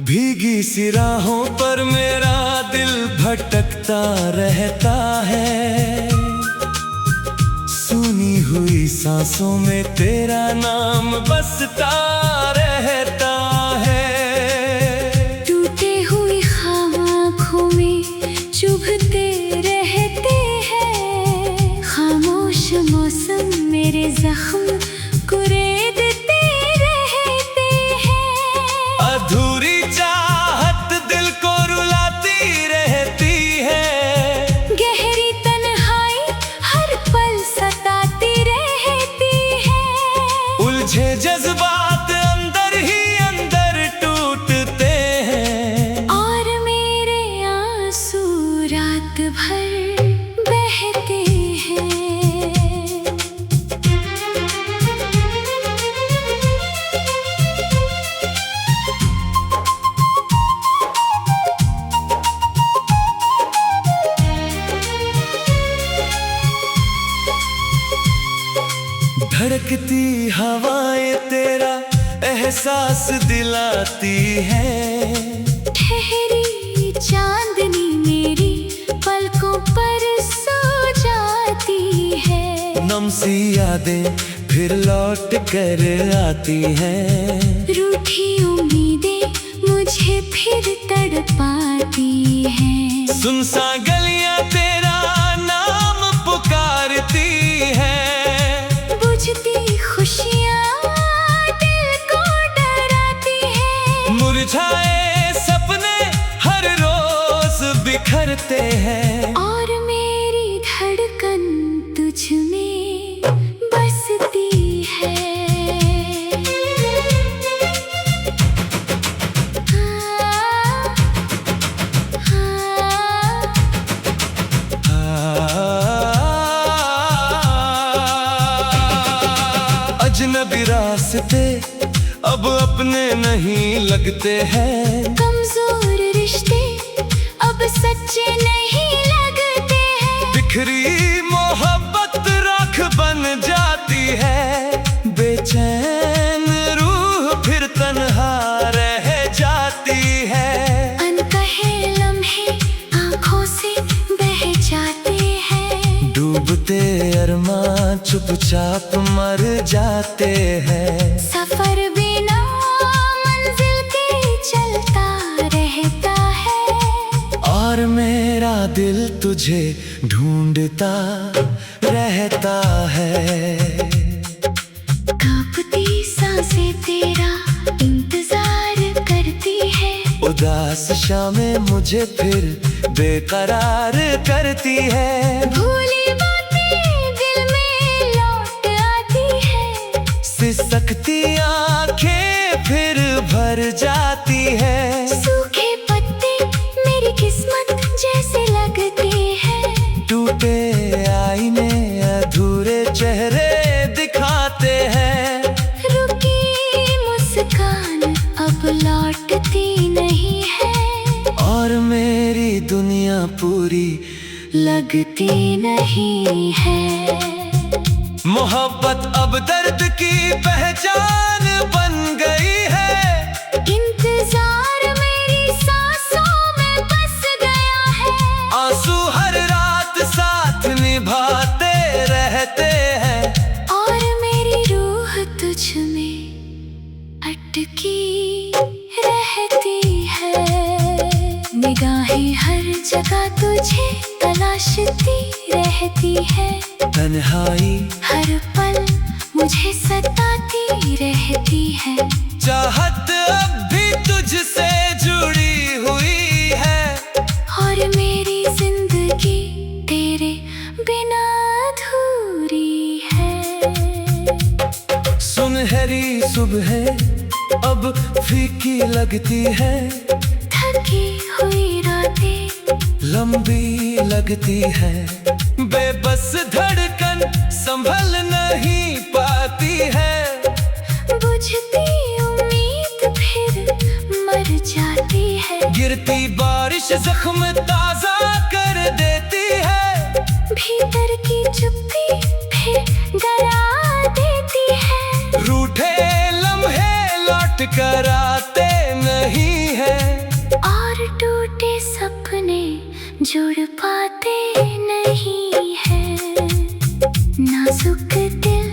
भीगी सी राहों पर मेरा दिल भटकता रहता है। सुनी हुई सांसों में तेरा नाम बसता रहता है। टूटे हुई ख्वाब आँखों में चुभते रहते हैं। खामोश मौसम मेरे जख्म कुरेदते रहते हैं। अधूरी चाहत दिल को रुलाती रहती है। गहरी तन्हाई हर पल सताती रहती है। उलझे जज्बात अंदर ही अंदर टूटते हैं। और मेरे आंसू रात भर बहते हैं। धड़कती हवाएं तेरा एहसास दिलाती है। ठहरी चांदनी मेरी पलकों पर सो जाती है। नम सी यादें फिर लौट कर आती हैं। रूठी उम्मीदें मुझे फिर तड़पाती हैं। सुनसान गलियां तेरा नाम पुकारती है। बुझती खुशियाँ दिल को डराती हैं। मुरझाए सपने हर रोज बिखरते हैं। और मेरी धड़कन तुझ में बसती है। अजनबी रास्ते अब अपने नहीं लगते हैं। कमजोर रिश्ते अब सच्चे नहीं लगते हैं। बिखरी मोहब्बत राख बन जाती है। बेचैन रूह फिर तन्हा रह जाती है। अनकहे लम्हे आँखों से बह जाते हैं। डूबते अरमान चुपचाप मर जाते हैं। सफर बिना मंजिल के चलता रहता है। और मेरा दिल तुझे ढूंढता रहता है। कांपती सांसें तेरा इंतजार करती है। उदास शामें मुझे फिर बेकरार करती है। भूली बातें दिल में लौट आती है। सिसकती आंखें फिर भर जाती है। सूखे पत्ते मेरी किस्मत जैसे लगते हैं। टूटे आईने अधूरे चेहरे दिखाते हैं। रुकी मुस्कान अब लौटती नहीं है। और मेरी दुनिया पूरी लगती नहीं है। मोहब्बत अब दर्द की पहचान बन गई है। इंतजार मेरी सांसों में बस गया है। आंसू हर रात साथ निभाते रहते हैं। और मेरी रूह तुझ में अटकी रहती है। निगाहें हर जगह तुझे तलाशती रहती है। तन्हाई हर पल मुझे सताती रहती है। चाहत अब भी तुझसे जुड़ी हुई है। और मेरी जिंदगी तेरे बिना अधूरी है। सुनहरी सुबह अब फीकी लगती है। थकी हुई रातें लंबी लगती है। बेबस धड़कन संभल नहीं पाती है। बुझती उम्मीद फिर मर जाती है। गिरती बारिश जख्म ताजा कर देती है। भीतर की चुप्पी फिर डरा देती है। रूठे लम्हे लौट कर आते नहीं। नहीं है। और टूटे सपने जुड़ पाते नहीं है। नाजुक दिल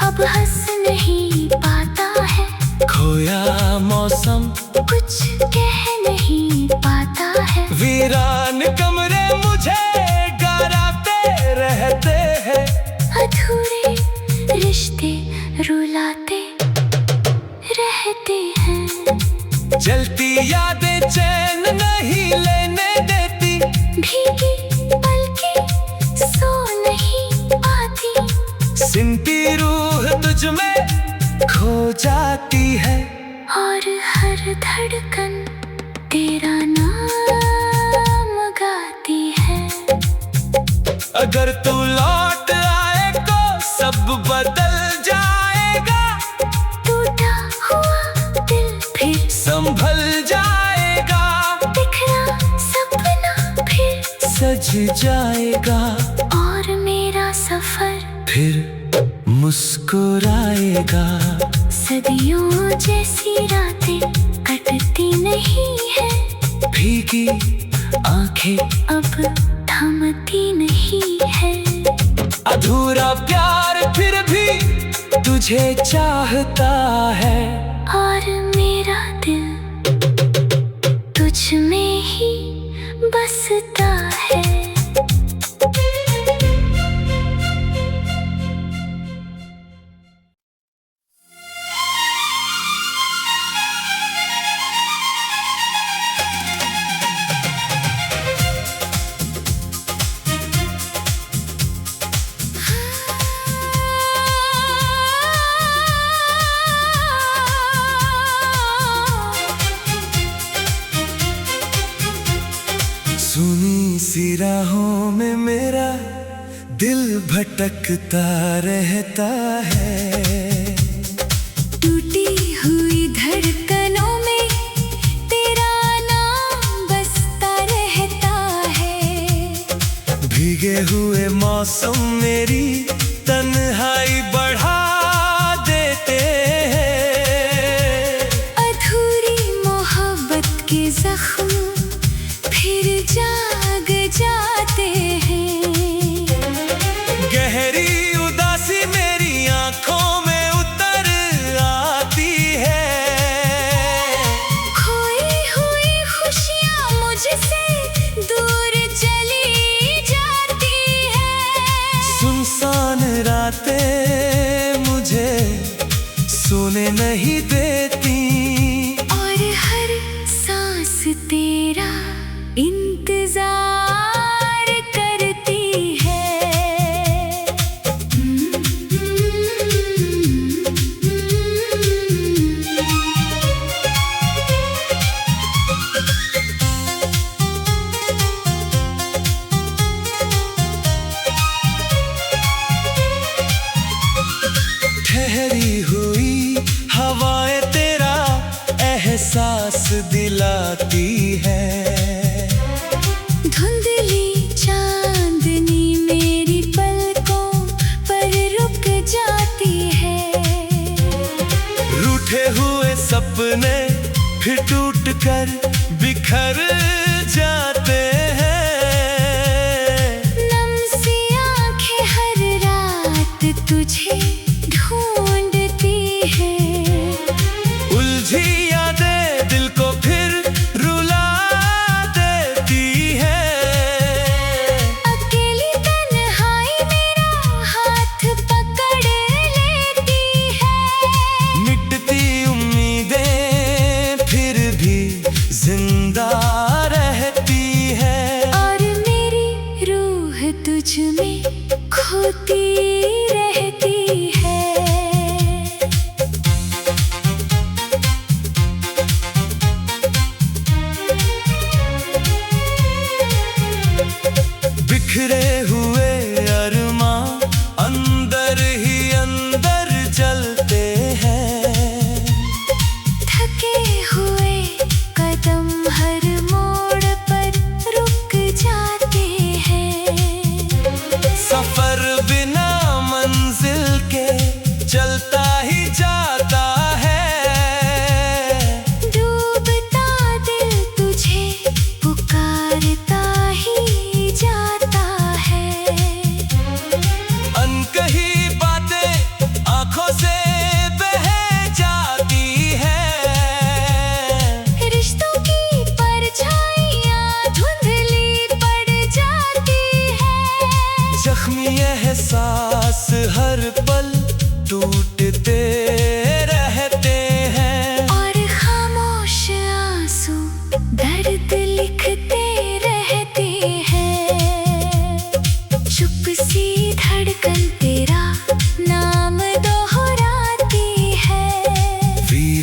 अब हंस नहीं पाता है। खोया मौसम कुछ कह नहीं पाता है। वीरान कमरे मुझे गाराते रहते हैं। अधूरे रिश्ते रुलाते रहते हैं। जलती यादें चैन नहीं लेने देती। भीगी पलकें सो नहीं पाती। सिमटी रूह तुझ में खो जाती है। और हर धड़कन तेरा नाम गाती है। अगर तू लौट आए तो सब बदल जाएगा। टूटा हुआ दिल फिर संभल जाएगा। बिखरा सपना फिर सज जाएगा। और मेरा सफर फिर मुस्कुराएगा। सदियों जैसी रातें कटती नहीं है। भीगी आंखें अब थमती नहीं है। अधूरा प्यार फिर भी तुझे चाहता है। और मेरा दिल तुझ में ही बसता है। सुनी सी राहों में मेरा दिल भटकता रहता है। टूटी हुई धड़कनों में तेरा नाम बसता रहता है। भीगे हुए मौसम मेरी तन्हाई बढ़ा देते हैं। अधूरी मोहब्बत के जख्म फिर जाग जाते हैं। गहरी उदासी मेरी आंखों में उतर आती है। खोई हुई खुशियाँ मुझसे दूर चली जाती है। सुनसान रातें मुझे सोने नहीं देती। और हर सांस तेरा इंतजार करती है। ठहरी हुई हवाएं तेरा एहसास दिलाती है। धुंधली चांदनी मेरी पलकों पर रुक जाती है। रूठे हुए सपने फिर टूट कर बिखर जाते हैं। नम सी आंखें हर रात तुझे ढूंढती है। उलझी यादें दिल को फिर रुला देती है। अकेली तन्हाई मेरा हाथ पकड़ लेती है। मिटती उम्मीदें फिर भी जिंदा रहती है।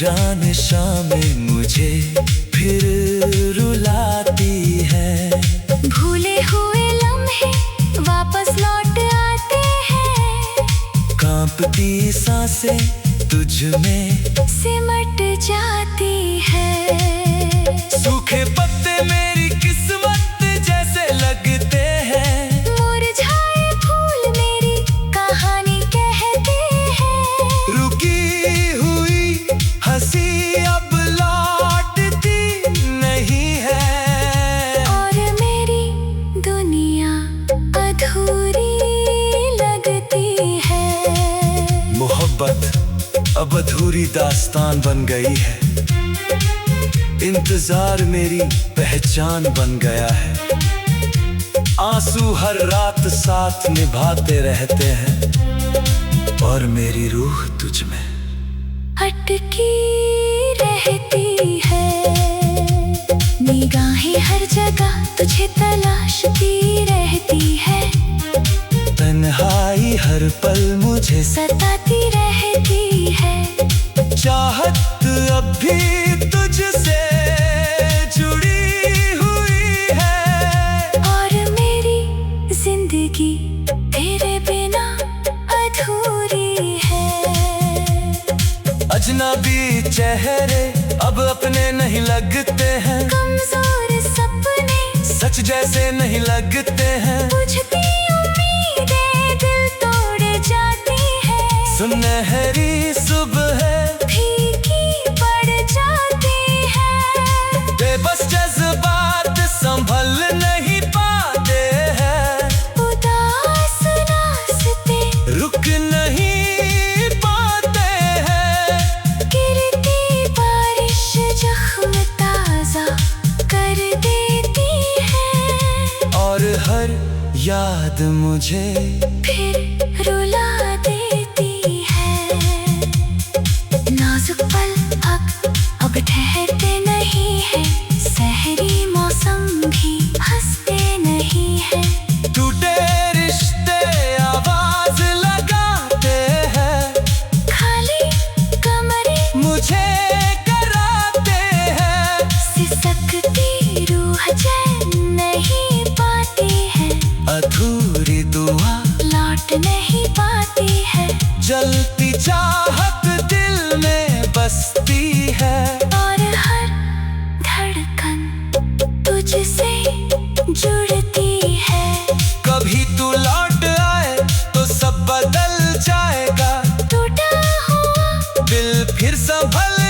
वीरान शामें मुझे फिर रुलाती है। भूले हुए लम्हे वापस लौट आते हैं। कांपती सांसें तुझ में सिमट जाती है। सूखे पत्ते मेरी किस्मत जैसे लगते हैं। मुरझाए फूल मेरी कहानी कहते हैं। रुकी हुई हंसी अब लौटती नहीं है। और मेरी दुनिया अधूरी लगती है। मोहब्बत अब अधूरी दास्तान बन गई है। इंतजार मेरी पहचान बन गया है। आंसू हर रात साथ निभाते रहते हैं। और मेरी रूह तुझ में अटकी रहती है। निगाहें हर जगह तुझे तलाशती रहती है। तन्हाई हर पल मुझे सताती रहती है। चाहत अब भी तुझसे जुड़ी हुई है। और मेरी जिंदगी तेरे बिना अधूरी है। अजनबी चेहरे अब अपने नहीं लगते हैं। कमजोर सपने सच जैसे नहीं लगते हैं। बुझती उम्मीदें दिल तोड़ जाती है। सुनहरी सुबह फीकी पड़ जाती है। बेबस जज्बात संभल नहीं पाते हैं। उदास रास्ते रुक नहीं पाते हैं। गिरती बारिश जख्म ताजा कर देती है। और हर याद मुझे फिर रुला देती है। नाजुक पल अब ठहरते नहीं है। सहरी मौसम भी हंसते नहीं है। टूटे रिश्ते आवाज लगाते हैं। खाली कमरे मुझे कराते हैं। सिसकती रूह चैन नहीं पाती है। अधूरी दुआ लौट नहीं पाती है। जलती चाहत दिल में बसती है। और हर धड़कन तुझसे जुड़ती है। कभी तू लौट आए तो सब बदल जाएगा। टूटा हुआ दिल फिर संभल